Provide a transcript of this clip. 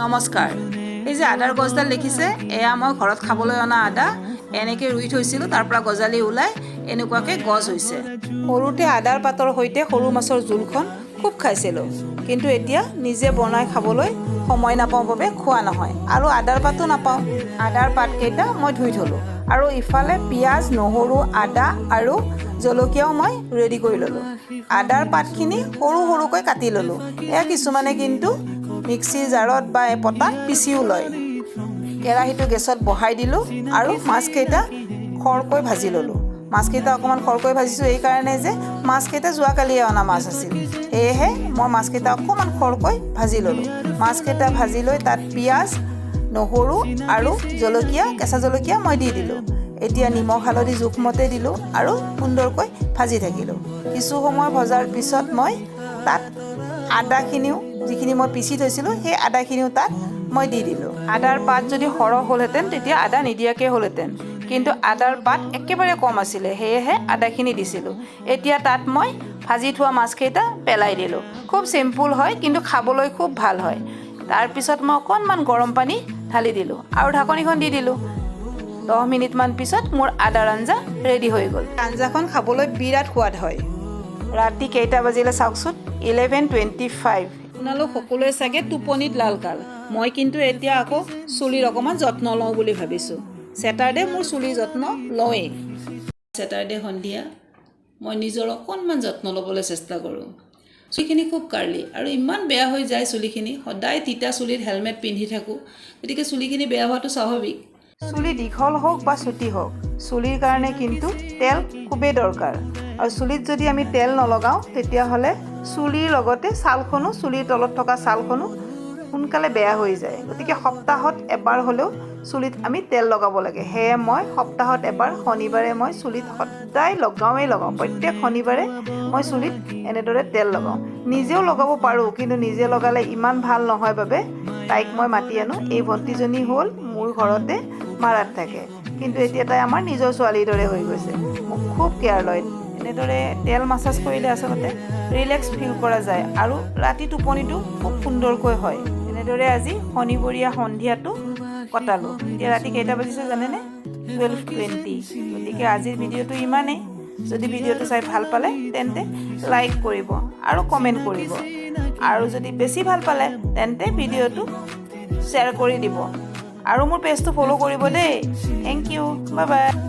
নমস্কাৰ। এই যে আদাৰ গছডাল দেখিছে, এয়া মই ঘৰত খাবলৈ অনা আদা। এনেকৈ ৰুই থৈছিলোঁ, তাৰ পৰা গজালি ওলাই এনেকুৱাকৈ গছ হৈছে। সৰুতে আদাৰ পাতৰ সৈতে সৰু মাছৰ জোলখন খুব খাইছিলোঁ, কিন্তু এতিয়া নিজে বনাই খাবলৈ সময় নাপাওঁ বাবে খোৱা নহয়। আৰু আদাৰ পাতো নাপাওঁ। আদাৰ পাতকেইটা মই ধুই থলোঁ আৰু ইফালে পিঁয়াজ, নহৰু, আদা আৰু জলকীয়াও মই ৰেডি কৰি ল'লোঁ। আদাৰ পাতখিনি সৰু সৰুকৈ কাটি ল'লোঁ। এয়া কিছুমানে কিন্তু মিক্সিৰ জাৰত বা পটাত পিচিও লয়। কেৰাহীটো গেছত বহাই দিলোঁ আৰু মাছকেইটা খৰকৈ ভাজি ল'লোঁ। মাছকেইটা অকণমান খৰকৈ ভাজিছোঁ এইকাৰণে যে মাছকেইটা যোৱাকালিয়ে অনা মাছ আছিল, সেয়েহে মই মাছকেইটা অকণমান খৰকৈ ভাজি ল'লোঁ। মাছকেইটা ভাজি লৈ তাত পিঁয়াজ, নহৰু আৰু জলকীয়া, কেঁচা জলকীয়া মই দি দিলোঁ। এতিয়া নিমখ হালধি জোখমতে দিলোঁ আৰু সুন্দৰকৈ ভাজি থাকিলোঁ। কিছু সময় ভজাৰ পিছত মই তাত আদাখিনিও, যিখিনি মই পিচি থৈছিলোঁ সেই আদাখিনিও তাত মই দি দিলোঁ। আদাৰ পাত যদি সৰহ হ'লহেঁতেন তেতিয়া আদা নিদিয়াকৈ হ'লহেঁতেন, কিন্তু আদাৰ পাত একেবাৰে কম আছিলে, সেয়েহে আদাখিনি দিছিলোঁ। এতিয়া তাত মই ভাজি থোৱা মাছকেইটা পেলাই দিলোঁ। খুব চিম্পুল হয়, কিন্তু খাবলৈ খুব ভাল হয়। তাৰপিছত মই অকণমান গৰম পানী ঢালি দিলোঁ আৰু ঢাকনিখন দি দিলোঁ। 10 মিনিটমান পিছত মোৰ আদাৰ আঞ্জা ৰেডি হৈ গ'ল। আঞ্জাখন খাবলৈ বিৰাট সোৱাদ হয়। ৰাতি কেইটা বাজিলে চাওকচোন, 11:25। আপোনালোক সকলোৱে চাগে টোপনিত লালকাল। মই কিন্তু এতিয়া আকৌ চুলিৰ অকণমান যত্ন লওঁ বুলি ভাবিছোঁ। ছেটাৰডে মোৰ চুলিৰ যত্ন লওঁৱেই। ছেটাৰডে সন্ধিয়া মই নিজৰ অকণমান যত্ন ল'বলৈ চেষ্টা কৰোঁ। চুলিখিনি খুব কাৰ্লি আৰু ইমান বেয়া হৈ যায় চুলিখিনি। সদায় তিতা চুলিত হেলমেট পিন্ধি থাকোঁ, গতিকে চুলিখিনি বেয়া হোৱাটো স্বাভাৱিক। চুলি দীঘল হওক বা চুটি হওক, চুলিৰ কাৰণে কিন্তু তেল খুবেই দৰকাৰ। আৰু চুলিত যদি আমি তেল নলগাওঁ তেতিয়াহ'লে চুলিৰ লগতে ছালখনো, চুলিৰ তলত থকা ছালখনো সোনকালে বেয়া হৈ যায়। গতিকে সপ্তাহত এবাৰ হ'লেও চুলিত আমি তেল লগাব লাগে। সেয়ে মই সপ্তাহত এবাৰ শনিবাৰে মই চুলিত সদায় লগাওঁ। প্ৰত্যেক শনিবাৰে মই চুলিত এনেদৰে তেল লগাওঁ। নিজেও লগাব পাৰোঁ, কিন্তু নিজে লগালে ইমান ভাল নহয় বাবে তাইক মই মাতি আনোঁ। এই ভণ্টিজনী হ'ল মোৰ ঘৰতে মাৰাত থাকে, কিন্তু এতিয়া তাই আমাৰ নিজৰ ছোৱালীৰ দৰে হৈ গৈছে। মোক খুব কেয়াৰ লয়। এনেদৰে তেল মাছাজ কৰিলে আচলতে ৰিলেক্স ফিল কৰা যায় আৰু ৰাতি টোপনিটো খুব সুন্দৰকৈ হয়। এনেদৰে আজি শনিবৰীয়া সন্ধিয়াটো কটালোঁ। এতিয়া ৰাতি কেইটা বাজিছে জানেনে? 12:20। গতিকে আজিৰ ভিডিঅ'টো ইমানেই। যদি ভিডিঅ'টো চাই ভাল পালে তেন্তে লাইক কৰিব আৰু কমেণ্ট কৰিব, আৰু যদি বেছি ভাল পালে তেন্তে ভিডিঅ'টো শ্বেয়াৰ কৰি দিব আৰু মোৰ পেজটো ফ'ল' কৰিব দেই। Thank you, bye by.